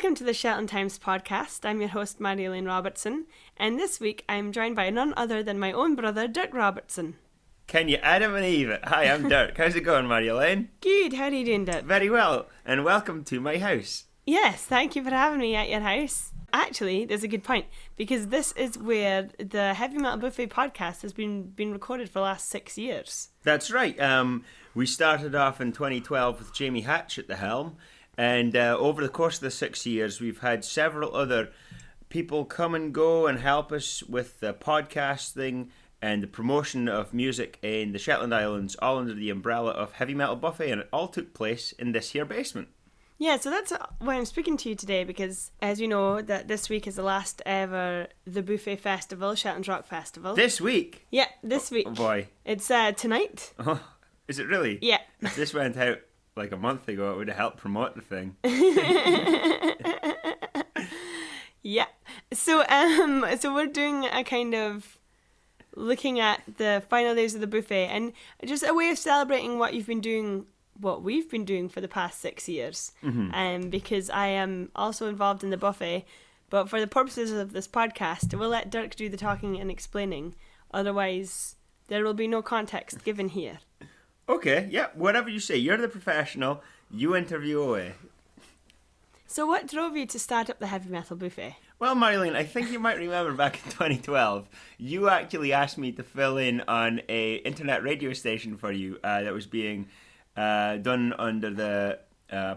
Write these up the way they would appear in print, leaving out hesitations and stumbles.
Welcome to the Shetland Times podcast. I'm your host, Marjolein Robertson, and this week I'm joined by none other than my own brother, Dirk Robertson. Can you Adam and Eve it? Hi, I'm Dirk. How's it going, Marjolein? Good, how are you doing, Dirk? Very well, and welcome to my house. Yes, thank you for having me at your house. Actually, there's a good point, because this is where the Heavy Metal Buffet podcast has been recorded for the last 6 years. That's right. We started off in 2012 with Jamie Hatch at the helm, and over the course of the 6 years, we've had several other people come and go and help us with the podcasting and the promotion of music in the Shetland Islands, all under the umbrella of Heavy Metal Buffet, and it all took place in this here basement. Yeah, so that's why I'm speaking to you today, because as you know, that this week is the last ever The Buffet Festival, Shetland Rock Festival. This week? Yeah, this week. Oh boy. It's tonight. Oh, is it really? Yeah. If this went out like a month ago, it would have helped promote the thing. Yeah. So we're doing a kind of looking at the final days of the buffet, and just a way of celebrating what we've been doing for the past 6 years. Mm-hmm. Because I am also involved in the buffet, but for the purposes of this podcast, we'll let Dirk do the talking and explaining. Otherwise, there will be no context given here. Okay, yeah, whatever you say. You're the professional. You interview away. So what drove you to start up the Heavy Metal Buffet? Well, Marjolein, I think you might remember back in 2012, you actually asked me to fill in on a internet radio station for you that was being done under the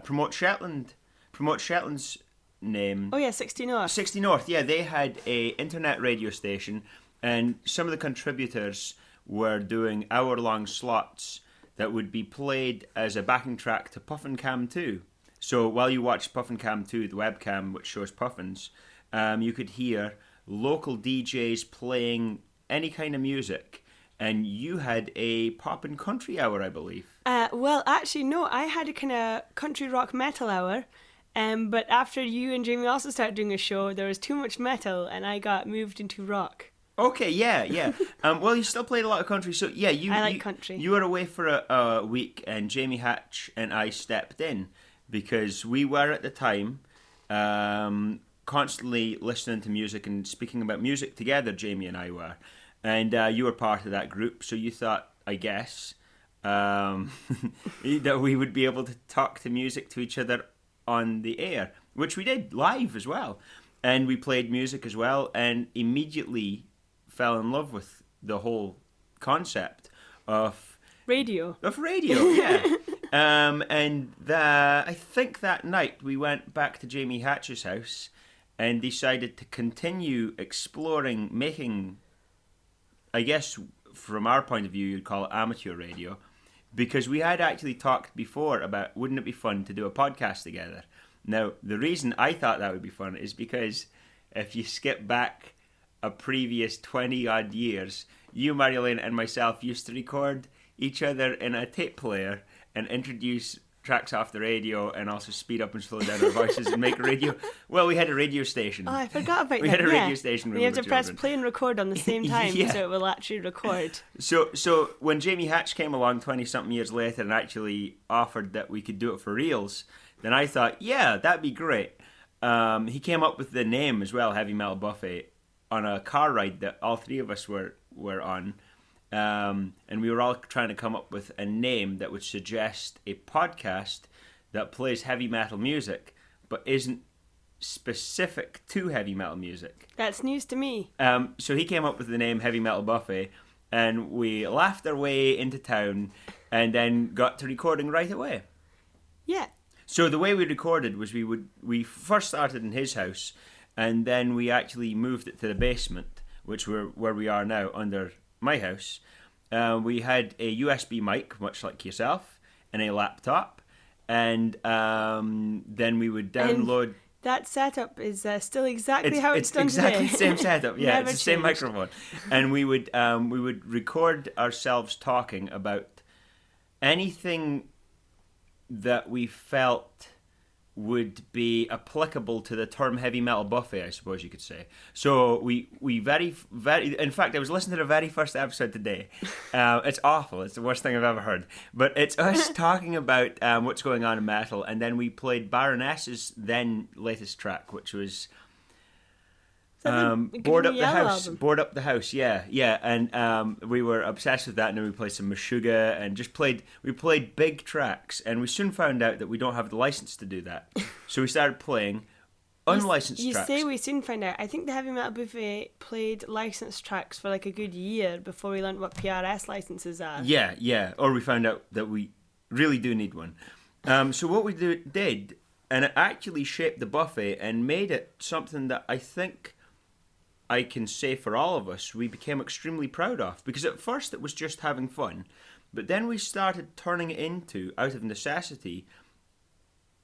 Promote Shetland's name. Oh yeah, 60 North. 60 North, yeah, they had a internet radio station, and some of the contributors were doing hour-long slots that would be played as a backing track to Puffin Cam 2. So while you watch Puffin Cam 2, the webcam which shows Puffins, you could hear local DJs playing any kind of music. And you had a pop and country hour, I believe. Well, actually, no. I had a kind of country rock metal hour. But after you and Jamie also started doing a show, there was too much metal, and I got moved into rock. Okay, yeah. Well, you still played a lot of country, so yeah, I like country. You were away for a week, and Jamie Hatch and I stepped in because we were at the time constantly listening to music and speaking about music together. Jamie and I were. And you were part of that group, so you thought, I guess, that we would be able to talk to music to each other on the air, which we did live as well. And we played music as well, and immediately fell in love with the whole concept of radio. Yeah. I think that night we went back to Jamie Hatch's house and decided to continue exploring making, I guess from our point of view, you'd call it amateur radio, because we had actually talked before about wouldn't it be fun to do a podcast together. Now, the reason I thought that would be fun is because if you skip back a previous 20-odd years, you, Marjolein, and myself used to record each other in a tape player and introduce tracks off the radio and also speed up and slow down our voices and make a radio. Well, we had a radio station. Oh, I forgot about that. We had a radio station when you we have were to press children. play and record on the same time Yeah. so it will actually record. So when Jamie Hatch came along 20-something years later and actually offered that we could do it for reals, then I thought, yeah, that'd be great. He came up with the name as well, Heavy Metal Buffet, on a car ride that all three of us were on. And we were all trying to come up with a name that would suggest a podcast that plays heavy metal music, but isn't specific to heavy metal music. That's news to me. So he came up with the name Heavy Metal Buffet, and we laughed our way into town and then got to recording right away. Yeah. So the way we recorded was we first started in his house, and then we actually moved it to the basement, which where we are now under my house. We had a USB mic, much like yourself, and a laptop, and then we would download. And that setup is still exactly how it's done exactly today. the same setup. Yeah, Never it's the same changed. microphone, and we would record ourselves talking about anything that we felt would be applicable to the term heavy metal buffet, I suppose you could say. So we very, in fact, I was listening to the very first episode today. It's awful. It's the worst thing I've ever heard. But it's us talking about what's going on in metal, and then we played Baroness's then latest track, which was Board Up the House. Album? Board Up the House, yeah. And we were obsessed with that, and then we played some Meshuggah, and we played big tracks, and we soon found out that we don't have the license to do that. So we started playing unlicensed tracks. You say we soon found out. I think the Heavy Metal Buffet played licensed tracks for like a good year before we learned what PRS licenses are. Yeah. Or we found out that we really do need one. So what we did, and it actually shaped the buffet and made it something that I think I can say for all of us, we became extremely proud of. Because at first it was just having fun. But then we started turning it into, out of necessity,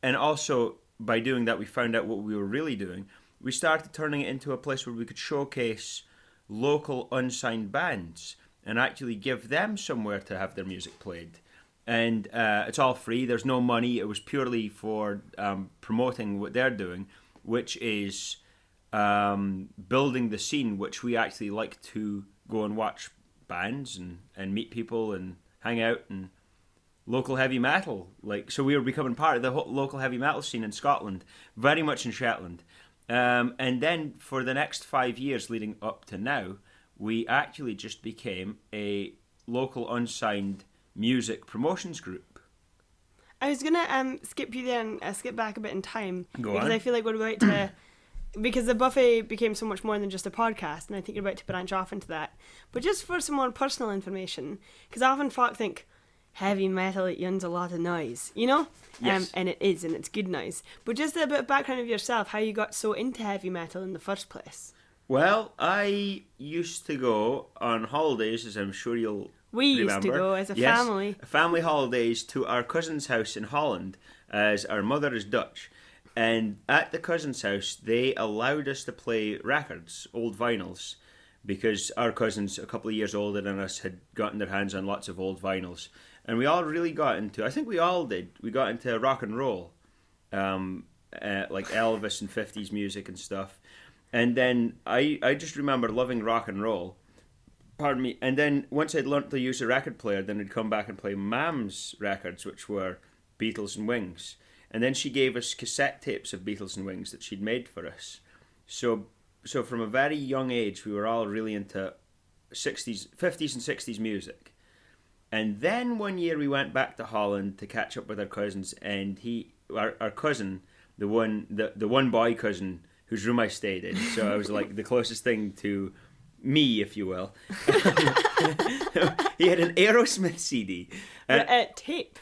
and also by doing that we found out what we were really doing, we started turning it into a place where we could showcase local unsigned bands and actually give them somewhere to have their music played. And it's all free, there's no money, it was purely for promoting what they're doing, which is building the scene, which we actually like to go and watch bands and meet people and hang out and local heavy metal. So we were becoming part of the local heavy metal scene in Scotland, very much in Shetland. And then for the next 5 years leading up to now, we actually just became a local unsigned music promotions group. I was going to skip you there and skip back a bit in time. Go because on. I feel like we're about to... Because the buffet became so much more than just a podcast, and I think you're about to branch off into that. But just for some more personal information, because often folk think, heavy metal, it yawns a lot of noise, you know? Yes. And it is, and it's good noise. But just a bit of background of yourself, how you got so into heavy metal in the first place. Well, I used to go on holidays, as I'm sure you'll remember. Used to go as a family. Family holidays to our cousin's house in Holland, as our mother is Dutch. And at the cousin's house, they allowed us to play records, old vinyls, because our cousins, a couple of years older than us, had gotten their hands on lots of old vinyls. And we all really got into, I think we all did, we got into rock and roll, like Elvis and 50s music and stuff. And then I just remember loving rock and roll. Pardon me. And then once I'd learnt to use a record player, then I'd come back and play Mam's records, which were Beatles and Wings. And then she gave us cassette tapes of Beatles and Wings that she'd made for us. So from a very young age, we were all really into 50s and 60s music. And then one year we went back to Holland to catch up with our cousins, and our cousin, the one boy cousin whose room I stayed in, so I was like the closest thing to me, if you will. He had an Aerosmith CD. Tape?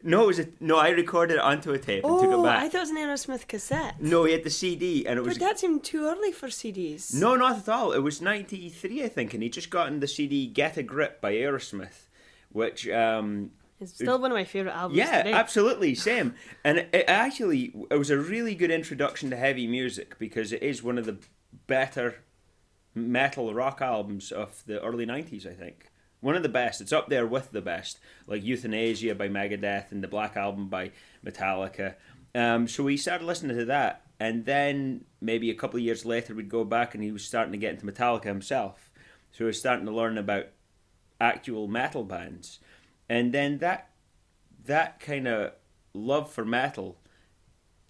No, I recorded it onto a tape and took it back. I thought it was an Aerosmith cassette. No, he had the CD, and it was... But that seemed too early for CDs. No, not at all. It was 93, I think, and he just gotten the CD Get a Grip by Aerosmith, which... it's still one of my favourite albums Yeah, today. absolutely, same. And it was a really good introduction to heavy music, because it is one of the better metal rock albums of the early 90s, I think. One of the best. It's up there with the best. Like Euthanasia by Megadeth and the Black Album by Metallica. So we started listening to that. And then maybe a couple of years later we'd go back and he was starting to get into Metallica himself. So he was starting to learn about actual metal bands. And then that kind of love for metal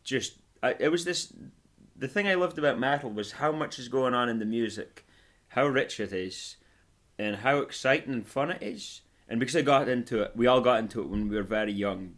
just... The thing I loved about metal was how much is going on in the music. How rich it is. And how exciting and fun it is. And because I got into it, we all got into it when we were very young.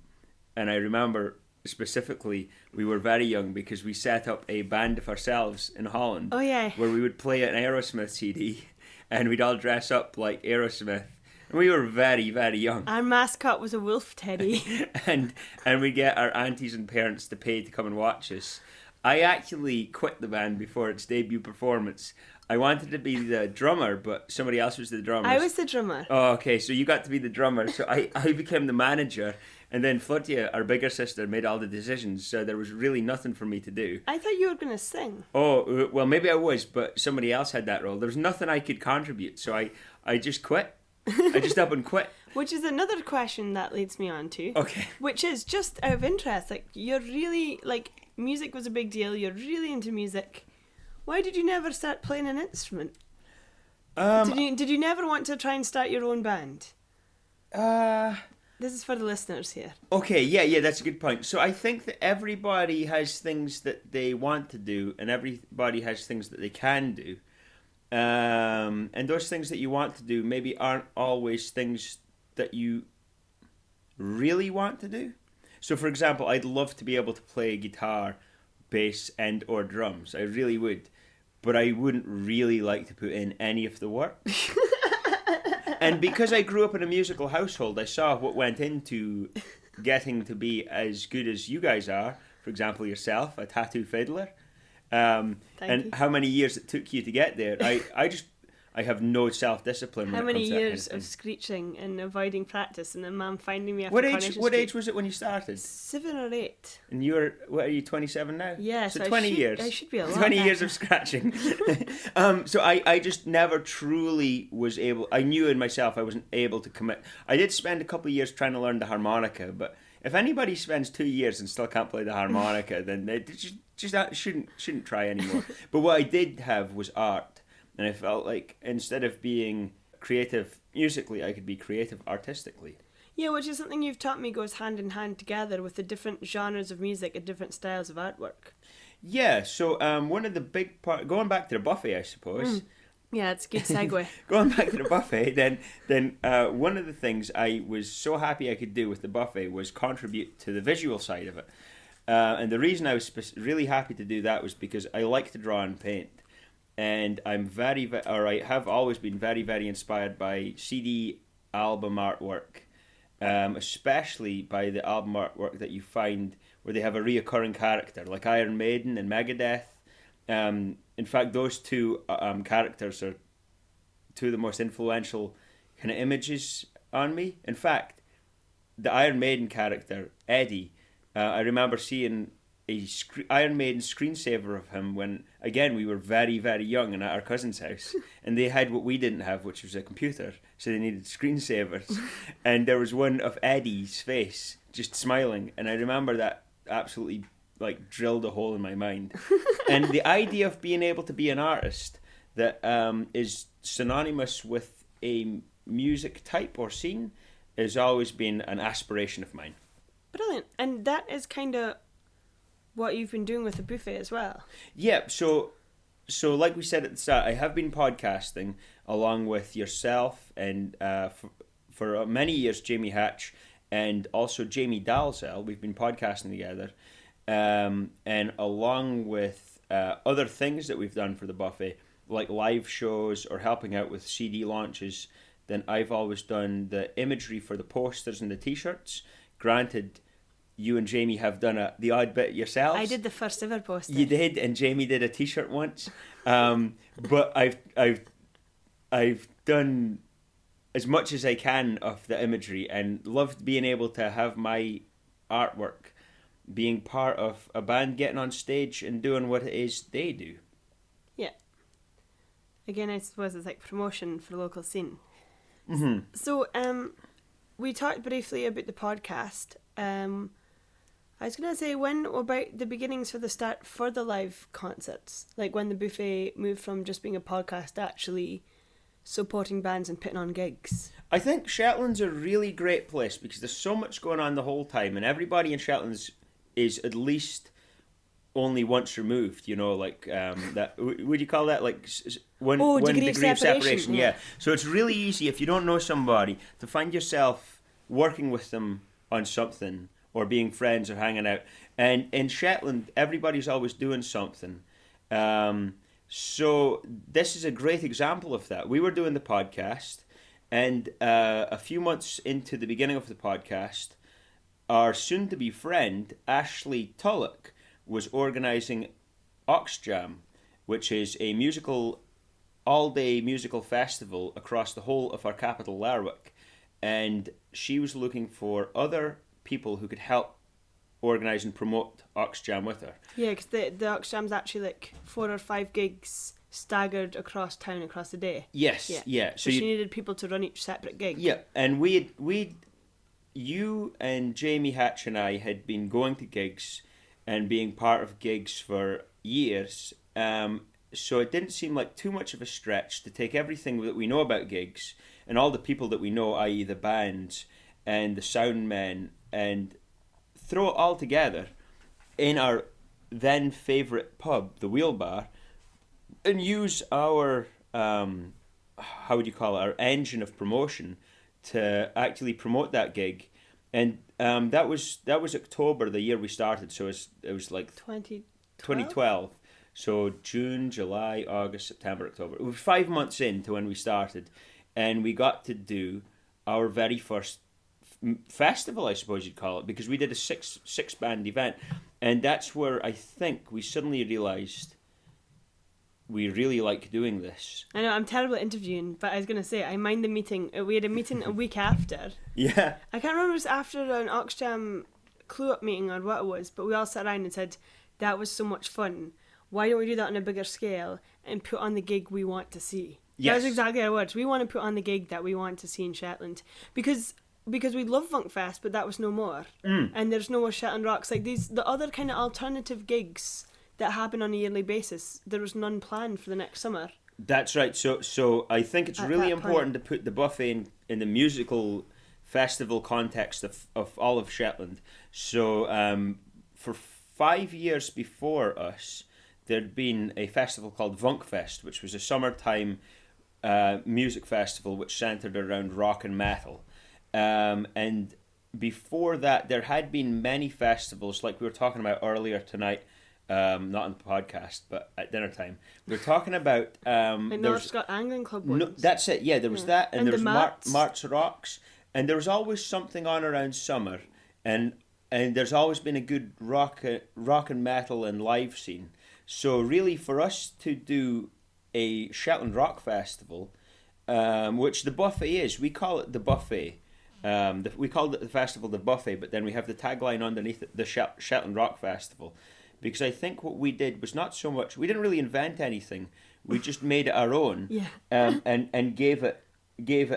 And I remember specifically, we were very young because we set up a band of ourselves in Holland. Oh, yeah. Where we would play an Aerosmith CD and we'd all dress up like Aerosmith. And we were very, very young. Our mascot was a wolf teddy. and we'd get our aunties and parents to pay to come and watch us. I actually quit the band before its debut performance. I wanted to be the drummer, but somebody else was the drummer. I was the drummer. Oh, okay, so you got to be the drummer. So I became the manager, and then Flotia, our bigger sister, made all the decisions, so there was really nothing for me to do. I thought you were going to sing. Oh, well, maybe I was, but somebody else had that role. There was nothing I could contribute, so I just quit. I just up and quit. Which is another question that leads me on to. Okay. Which is just out of interest. Like, you're really, like, music was a big deal. You're really into music. Why did you never start playing an instrument? Did you never want to try and start your own band? This is for the listeners here. Okay, yeah, that's a good point. So I think that everybody has things that they want to do, and everybody has things that they can do. And those things that you want to do maybe aren't always things that you really want to do. So, for example, I'd love to be able to play guitar, bass, and or drums. I really would. But I wouldn't really like to put in any of the work. And because I grew up in a musical household, I saw what went into getting to be as good as you guys are. For example, yourself, a tattoo fiddler. Thank you. How many years it took you to get there. I have no self-discipline. How many years of screeching and avoiding practice, and then Mum finding me after What age was it when you started? 7 or 8. And what are you, 27 now? Yeah, so 20 years. I should be a lot 20 better. years of scratching. So I just never truly was able. I knew in myself I wasn't able to commit. I did spend a couple of years trying to learn the harmonica, but if anybody spends 2 years and still can't play the harmonica, then they just shouldn't try anymore. But what I did have was art. And I felt like instead of being creative musically, I could be creative artistically. Yeah, which is something you've taught me goes hand in hand together with the different genres of music and different styles of artwork. Yeah, so one of the big going back to the buffet, I suppose. Yeah, it's a good segue. Going back to the buffet, then one of the things I was so happy I could do with the buffet was contribute to the visual side of it. And the reason I was really happy to do that was because I like to draw and paint. And I have always been very, very inspired by CD album artwork, especially by the album artwork that you find where they have a reoccurring character, like Iron Maiden and Megadeth. In fact, those two characters are two of the most influential kind of images on me. In fact, the Iron Maiden character, Eddie, I remember seeing Iron Maiden screensaver of him when, again, we were very, very young and at our cousin's house, and they had what we didn't have, which was a computer, so they needed screensavers. And there was one of Eddie's face just smiling, and I remember that absolutely like drilled a hole in my mind. And the idea of being able to be an artist that is synonymous with a music type or scene has always been an aspiration of mine. Brilliant. And that is kind of what you've been doing with the buffet as well. Yeah, so like we said at the start, I have been podcasting along with yourself and for many years Jamie Hatch and also Jamie Dalzell. We've been podcasting together, and along with other things that we've done for the buffet, like live shows or helping out with CD launches. Then I've always done the imagery for the posters and the t-shirts. Granted, you and Jamie have done the odd bit yourselves. I did the first ever poster. You did, and Jamie did a t-shirt once. But I've done as much as I can of the imagery and loved being able to have my artwork being part of a band getting on stage and doing what it is they do. Yeah. Again, I suppose it's like promotion for the local scene. Mm-hmm. So, we talked briefly about the podcast. I was going to say, when about the beginnings for the start for the live concerts? Like when the buffet moved from just being a podcast to actually supporting bands and putting on gigs? I think Shetland's a really great place because there's so much going on the whole time, and everybody in Shetland is at least only once removed, like that. Would you call that like one degree of separation? Yeah. So it's really easy if you don't know somebody to find yourself working with them on something or being friends or hanging out. And in Shetland, everybody's always doing something. So this is a great example of that. We were doing the podcast, and a few months into the beginning of the podcast, our soon-to-be friend, Ashley Tulloch, was organising Oxjam, which is a all-day musical festival across the whole of our capital, Lerwick. And she was looking for other people who could help organise and promote Oxjam with her. Yeah, because the Oxjam's actually like 4 or 5 gigs staggered across town across the day. Yes, yeah. So she needed people to run each separate gig. Yeah, and you and Jamie Hatch and I had been going to gigs and being part of gigs for years. So it didn't seem like too much of a stretch to take everything that we know about gigs and all the people that we know, i.e. the bands and the sound men, and throw it all together in our then favourite pub, the Wheel Bar, and use our, how would you call it, our engine of promotion to actually promote that gig. And that was October, the year we started, so it was like 2012. So June, July, August, September, October. It was 5 months into when we started, and we got to do our very first festival, I suppose you'd call it, because we did a six band event, and that's where I think we suddenly realised we really like doing this. I know, I'm terrible at interviewing, but I was going to say, I mind the meeting. We had a meeting a week after. Yeah. I can't remember if it was after an Oxjam clue-up meeting or what it was, but we all sat around and said, that was so much fun. Why don't we do that on a bigger scale and put on the gig we want to see? Yes. That was exactly our words. We want to put on the gig that we want to see in Shetland. Because we love Funkfest, but that was no more. And there's no more Shetland Rocks. Like the other kind of alternative gigs that happen on a yearly basis, there was none planned for the next summer. That's right. So I think it's really important to put the buffet in the musical festival context of all of Shetland. So for 5 years before us, there'd been a festival called Funkfest, which was a summertime music festival which centred around rock and metal. And before that, there had been many festivals, like we were talking about earlier tonight, not on the podcast, but at dinner time. We were talking about... like North Scott Angling Club ones. No, that's it, yeah, there was that, and there was Marts. Marts Rocks, and there was always something on around summer, and there's always been a good rock and metal and live scene. So really, for us to do a Shetland Rock Festival, which the buffet is, we call it the buffet. We called it the festival the buffet, but then we have the tagline underneath it, the Shetland Rock Festival, because I think what we did was not so much, we didn't really invent anything, we just made it our own, and gave it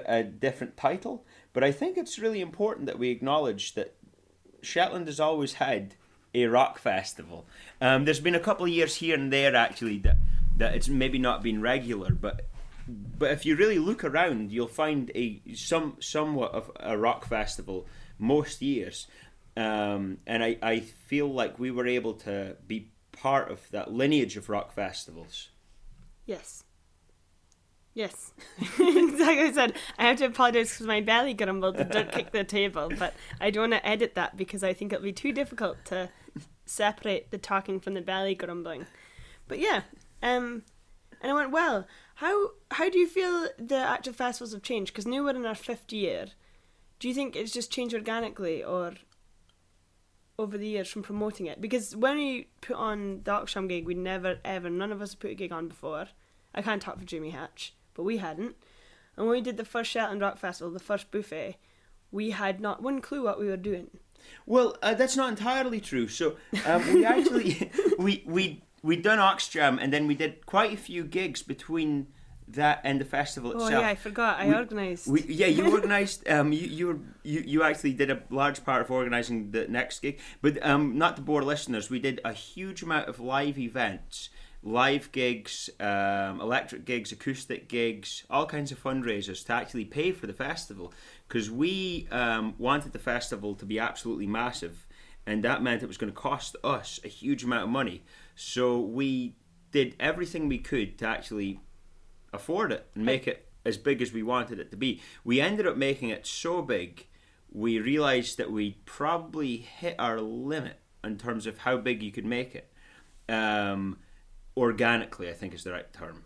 a different title. But I think it's really important that we acknowledge that Shetland has always had a rock festival. There's been a couple of years here and there actually that it's maybe not been regular, but if you really look around, you'll find somewhat of a rock festival most years. And I feel like we were able to be part of that lineage of rock festivals. Yes. Exactly what I said. I have to apologise because my belly grumbled and Dirk kicked the table, but I don't want to edit that because I think it'll be too difficult to separate the talking from the belly grumbling. But yeah, and I went, well, how do you feel the actual festivals have changed? Because now we're in our 5th year. Do you think it's just changed organically or over the years from promoting it? Because when we put on the Oxfam gig, we never ever, none of us had put a gig on before. I can't talk for Jamie Hatch, but we hadn't. And when we did the first Shetland Rock Festival, the first buffet, we had not one clue what we were doing. Well, that's not entirely true. So we actually we'd done Oxjam, and then we did quite a few gigs between that and the festival itself. Oh yeah, I forgot. I organised. You organised. You actually did a large part of organising the next gig, but not to bore listeners, we did a huge amount of live events. Live gigs, electric gigs, acoustic gigs, all kinds of fundraisers to actually pay for the festival, because we wanted the festival to be absolutely massive, and that meant it was going to cost us a huge amount of money. So we did everything we could to actually afford it and make it as big as we wanted it to be. We ended up making it so big, we realised that we probably hit our limit in terms of how big you could make it. Organically, I think is the right term.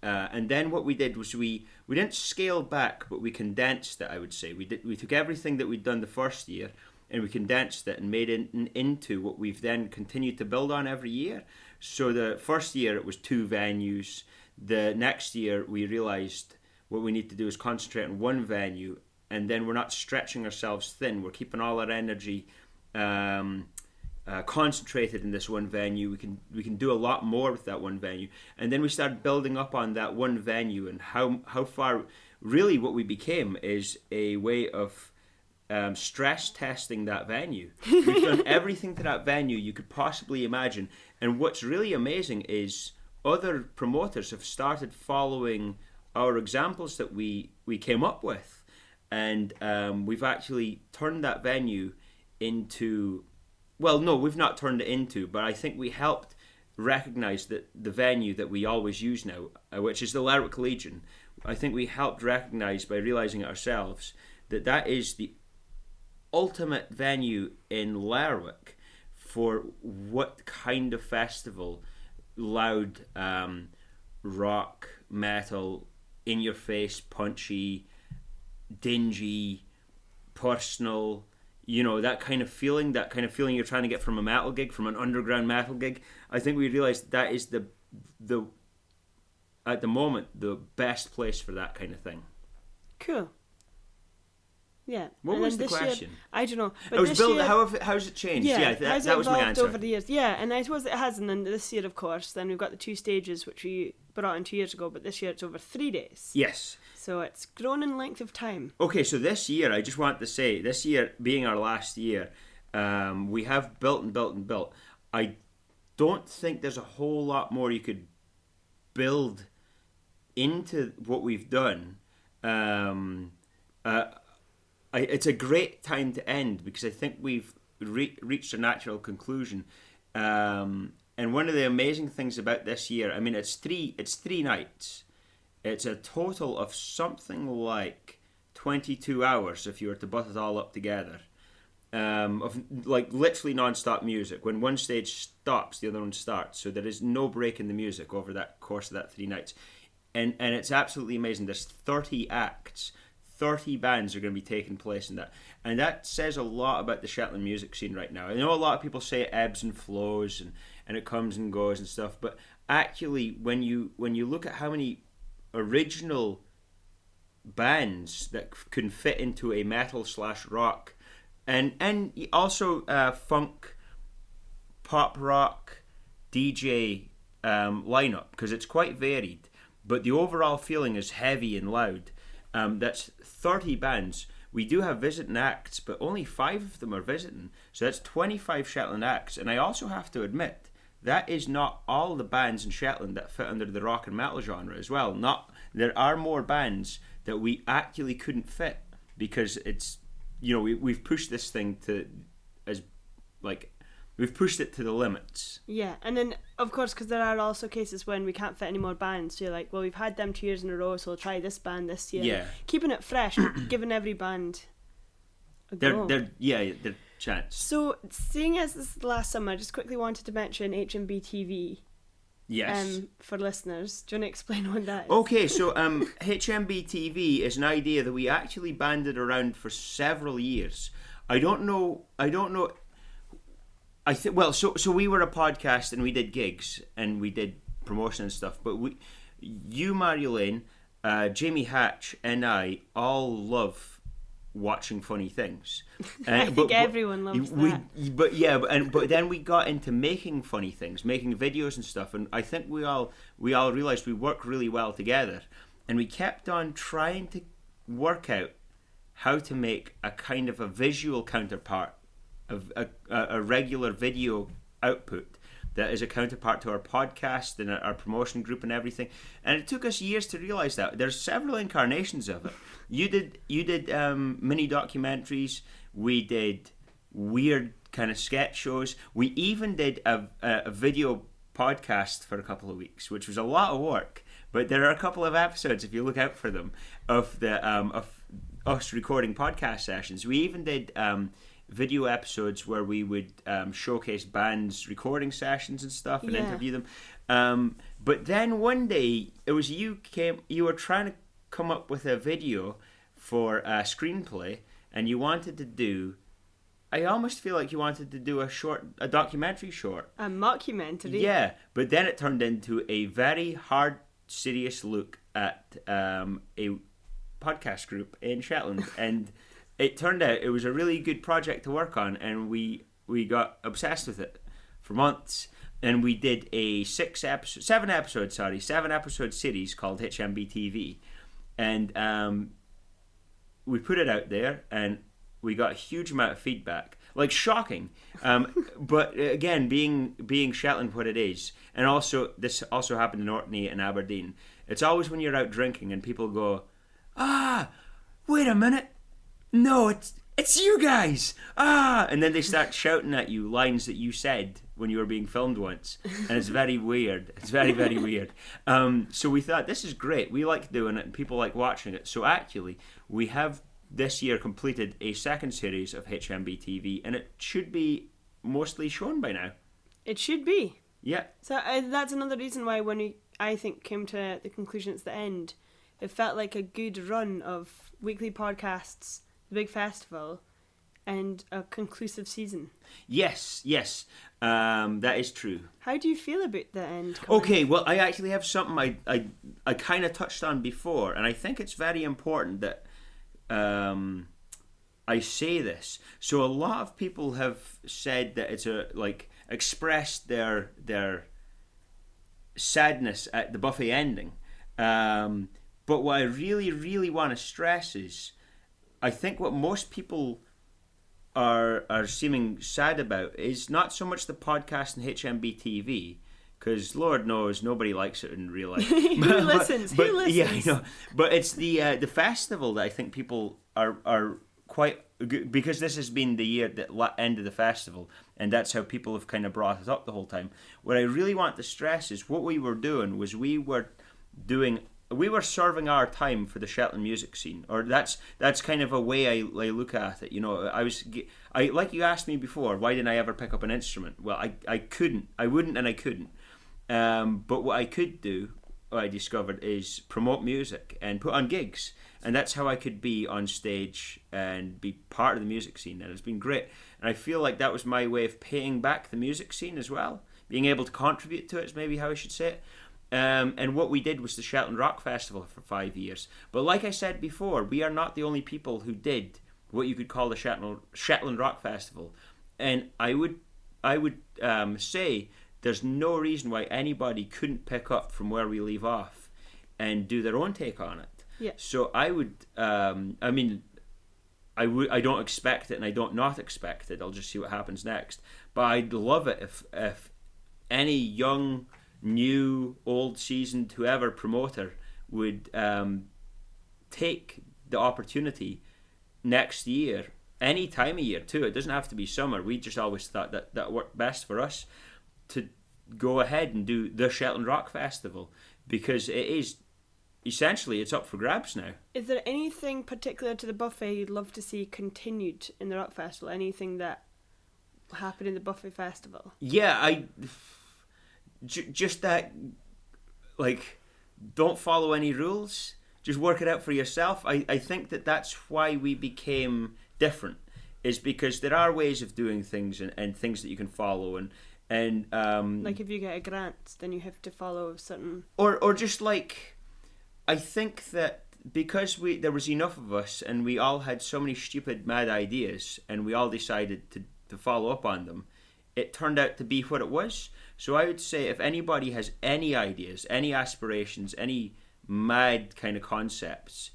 And then what we did was we didn't scale back, but we condensed it, I would say. We took everything that we'd done the first year and we condensed it and made it into what we've then continued to build on every year. So the first year it was 2 venues. The next year we realised what we need to do is concentrate on 1 venue, and then we're not stretching ourselves thin. We're keeping all our energy concentrated in this one venue. We can do a lot more with that one venue. And then we started building up on that one venue, and how far really what we became is a way of stress testing that venue. We've done everything to that venue you could possibly imagine. And what's really amazing is other promoters have started following our examples that we came up with. And we've actually turned that venue into... Well, no, we've not turned it into, but I think we helped recognise that the venue that we always use now, which is the Lerwick Legion, I think we helped recognise by realising it ourselves that that is the ultimate venue in Lerwick for what kind of festival, loud, rock, metal, in-your-face, punchy, dingy, personal... that kind of feeling you're trying to get from a metal gig, from an underground metal gig. I think we realised that is the at the moment the best place for that kind of thing. Cool. Yeah. What was the question? Year, I don't know. But I was this building. year, How's it changed? Yeah, that was my answer. over the years. Yeah, and I suppose it has. And then this year, of course, then we've got the 2 stages which we brought in 2 years ago. But this year it's over 3 days. Yes. So it's grown in length of time. Okay, so this year, I just want to say, this year being our last year, we have built and built and built. I don't think there's a whole lot more you could build into what we've done. It's a great time to end because I think we've reached a natural conclusion. And one of the amazing things about this year, I mean, it's three nights. It's a total of something like 22 hours if you were to butt it all up together. Of like literally non-stop music. When one stage stops, the other one starts. So there is no break in the music over that course of that 3 nights. And it's absolutely amazing. There's 30 acts. 30 bands are going to be taking place in that. And that says a lot about the Shetland music scene right now. I know a lot of people say it ebbs and flows and it comes and goes and stuff. But actually, when you look at how many original bands that can fit into a metal/rock and also funk, pop rock, DJ lineup, because it's quite varied, but the overall feeling is heavy and loud. That's 30 bands. We do have visiting acts, but only 5 of them are visiting, so that's 25 Shetland acts. And I also have to admit, that is not all the bands in Shetland that fit under the rock and metal genre as well. There are more bands that we actually couldn't fit because it's, we've pushed this thing we've pushed it to the limits. Yeah, and then of course, because there are also cases when we can't fit any more bands, so you're like, well, we've had them 2 years in a row, so we'll try this band this year. Yeah, keeping it fresh, giving every band a go. They're chance. So, seeing as this is the last summer, I just quickly wanted to mention HMB TV. Yes. For listeners, do you want to explain what that is? Okay, so HMB TV is an idea that we actually banded around for several years. I don't know. So we were a podcast and we did gigs and we did promotion and stuff. But you, Marjolein, Jamie Hatch, and I all love watching funny things. I think everyone loves that. But then we got into making funny things, making videos and stuff, and I think we all realised we work really well together, and we kept on trying to work out how to make a kind of a visual counterpart of a regular video output that is a counterpart to our podcast and our promotion group and everything. And it took us years to realise that. There's several incarnations of it. You did mini documentaries. We did weird kind of sketch shows. We even did a video podcast for a couple of weeks, which was a lot of work. But there are a couple of episodes, if you look out for them, of us recording podcast sessions. We even did video episodes where we would showcase bands' recording sessions and stuff and interview them. But then one day, it was you were trying to come up with a video for a screenplay, and you wanted to do, I almost feel like you wanted to do a documentary short. A mockumentary? Yeah, but then it turned into a very hard, serious look at a podcast group in Shetland, and it turned out it was a really good project to work on, and we we got obsessed with it for months, and we did a 7-episode series called HMBTV, and we put it out there, and we got a huge amount of feedback, like shocking. But again, being Shetland what it is, and also this also happened in Orkney and Aberdeen. It's always when you're out drinking and people go, wait a minute, no, it's you guys, and then they start shouting at you lines that you said when you were being filmed once, and it's very weird. It's very, very weird. So we thought, this is great. We like doing it, and people like watching it. So actually, we have this year completed a second series of HMBTV, and it should be mostly shown by now. It should be. Yeah. So that's another reason why when I think came to the conclusion at the end, it felt like a good run of weekly podcasts, the big festival, and a conclusive season. Yes, that is true. How do you feel about the end? Okay, well, I actually have something I kind of touched on before, and I think it's very important that I say this. So a lot of people have said that it's expressed their sadness at the buffet ending. But what I really, really want to stress is, I think what most people are seeming sad about is not so much the podcast and HMBTV, because Lord knows nobody likes it in real life. Who listens? Yeah, I know. But it's the festival that I think people are quite, because this has been the year that ended the festival, and that's how people have kind of brought it up the whole time. What I really want to stress is what we were doing was we were serving our time for the Shetland music scene, or that's kind of a way I look at it. You know, I like you asked me before, why didn't I ever pick up an instrument? Well, I couldn't, I wouldn't, and I couldn't. But what I could do, what I discovered, is promote music and put on gigs, and that's how I could be on stage and be part of the music scene, and it's been great. And I feel like that was my way of paying back the music scene as well, being able to contribute to it is maybe how I should say it. And what we did was the Shetland Rock Festival for 5 years. But like I said before, we are not the only people who did what you could call the Shetland Rock Festival. And I would say there's no reason why anybody couldn't pick up from where we leave off and do their own take on it. Yeah. So I would, I don't expect it, and I don't not expect it. I'll just see what happens next. But I'd love it if any young, new, old, seasoned, whoever promoter would take the opportunity next year, any time of year too. It doesn't have to be summer. We just always thought that worked best for us to go ahead and do the Shetland Rock Festival, because it is essentially, it's up for grabs now. Is there anything particular to the buffet you'd love to see continued in the Rock Festival? Anything that happened in the buffet festival? Yeah, just that, like, don't follow any rules. Just work it out for yourself. I think that's why we became different, is because there are ways of doing things and things that you can follow, and like if you get a grant, then you have to follow certain... Or just like... I think that because there was enough of us and we all had so many stupid, mad ideas and we all decided to follow up on them, it turned out to be what it was. So I would say if anybody has any ideas, any aspirations, any mad kind of concepts,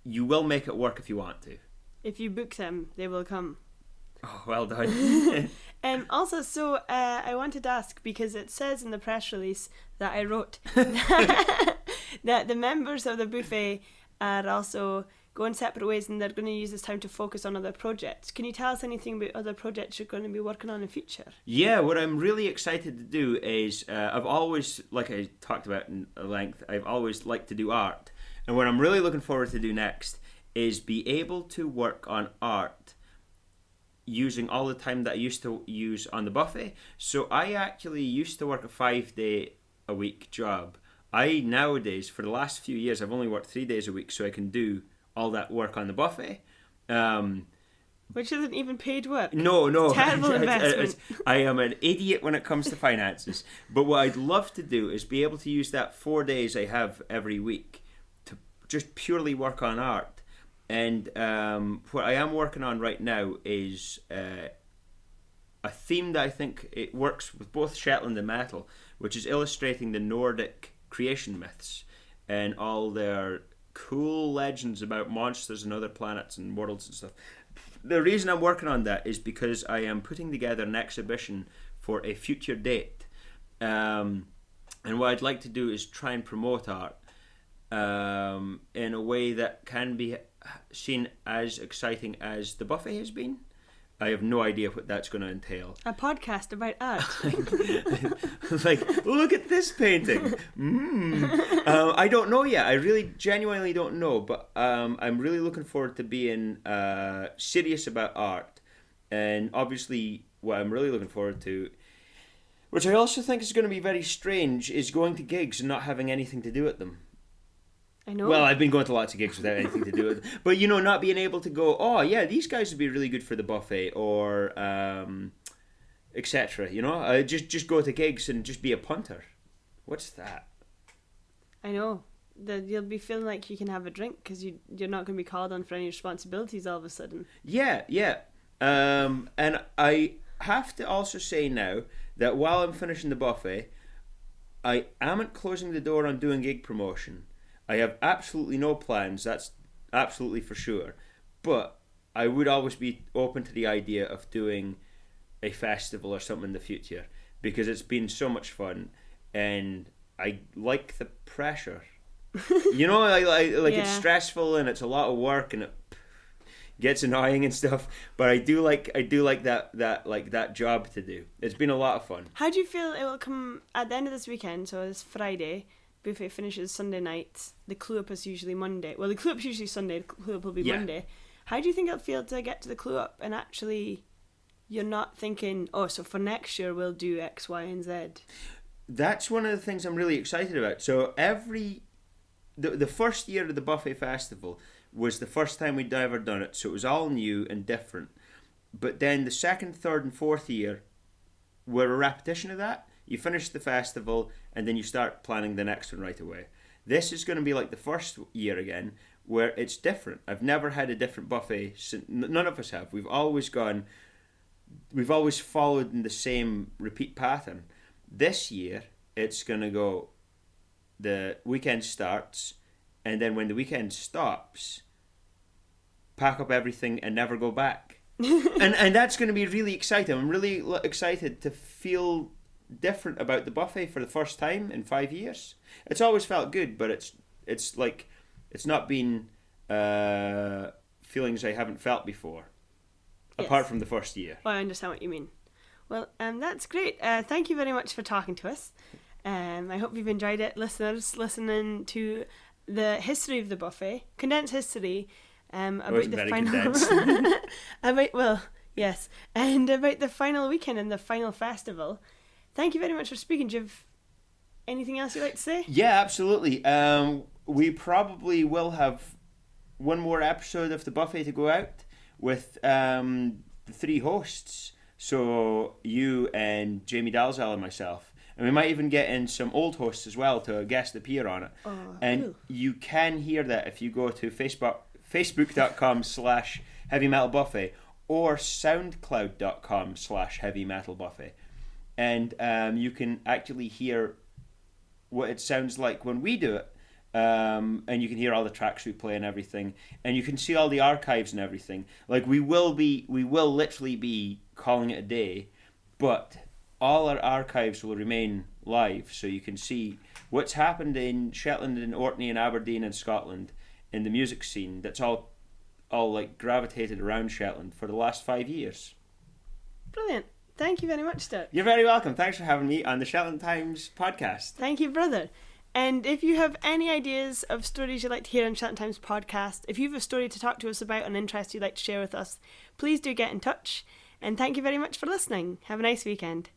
you will make it work if you want to. If you book them, they will come. Oh, well done. Also, so I wanted to ask, because it says in the press release that I wrote that the members of the buffet are also going separate ways, and they're going to use this time to focus on other projects. Can you tell us anything about other projects you're going to be working on in the future? Yeah, what I'm really excited to do is, I've always, like I talked about in length, I've always liked to do art. And what I'm really looking forward to do next is be able to work on art using all the time that I used to use on the buffet. So I actually used to work a 5-day-a-week job. Nowadays, for the last few years, I've only worked 3 days a week, so I can do all that work on the buffet. Which isn't even paid work. No. Terrible investment. I am an idiot when it comes to finances. But what I'd love to do is be able to use that 4 days I have every week to just purely work on art. And what I am working on right now is a theme that I think it works with both Shetland and metal, which is illustrating the Nordic creation myths and all their cool legends about monsters and other planets and worlds and stuff. The reason I'm working on that is because I am putting together an exhibition for a future date. And what I'd like to do is try and promote art in a way that can be seen as exciting as the buffet has been. I have no idea what that's going to entail. A podcast about art. Like, look at this painting. I don't know yet. I really genuinely don't know, but I'm really looking forward to being serious about art. And obviously, what I'm really looking forward to, which I also think is going to be very strange, is going to gigs and not having anything to do at them. I know. Well, I've been going to lots of gigs without anything to do with it. But, not being able to go, oh, yeah, these guys would be really good for the buffet, or etc. Just go to gigs and just be a punter. What's that? I know. You'll be feeling like you can have a drink because you're not going to be called on for any responsibilities all of a sudden. Yeah. And I have to also say now that while I'm finishing the buffet, I amn't closing the door on doing gig promotion. I have absolutely no plans, that's absolutely for sure. But I would always be open to the idea of doing a festival or something in the future, because it's been so much fun and I like the pressure. It's stressful and it's a lot of work and it gets annoying and stuff, but I do like that job to do. It's been a lot of fun. How do you feel it will come at the end of this weekend? So it's Friday. Buffet finishes Sunday night. The clue up is usually Monday. Well, the clue up is usually Sunday. The clue up will be Monday. How do you think it'll feel to get to the clue up and actually you're not thinking, oh, so for next year we'll do X, Y, and Z? That's one of the things I'm really excited about. So the first year of the Buffet Festival was the first time we'd ever done it, so it was all new and different. But then the second, third, and fourth year were a repetition of that. You finish the festival and then you start planning the next one right away. This is going to be like the first year again, where it's different. I've never had a different buffet. None of us have. We've always followed in the same repeat pattern. This year, it's going to go, the weekend starts, and then when the weekend stops, pack up everything and never go back. and that's going to be really exciting. I'm really excited to feel different about the buffet for the first time in 5 years. It's always felt good, but it's like it's not been feelings I haven't felt before, apart from the first year. Well, I understand what you mean. Well, that's great. Thank you very much for talking to us. I hope you've enjoyed it, listeners, listening to the history of the buffet, condensed history about the final. And about the final weekend and the final festival. Thank you very much for speaking. Do you have anything else you'd like to say? Yeah, absolutely. We probably will have one more episode of the buffet to go out with the three hosts. So you and Jamie Dalzell and myself. And we might even get in some old hosts as well to guest appear on it. Oh, and cool. You can hear that if you go to facebook.com/heavymetalbuffet or soundcloud.com/heavymetalbuffet. And you can actually hear what it sounds like when we do it. And you can hear all the tracks we play and everything. And you can see all the archives and everything. Like we will literally be calling it a day, but all our archives will remain live, so you can see what's happened in Shetland and Orkney and Aberdeen and Scotland in the music scene. That's all like gravitated around Shetland for the last 5 years. Brilliant. Thank you very much, Dirk. You're very welcome. Thanks for having me on the Shetland Times podcast. Thank you, brother. And if you have any ideas of stories you'd like to hear on Shetland Times podcast, if you have a story to talk to us about, an interest you'd like to share with us, please do get in touch. And thank you very much for listening. Have a nice weekend.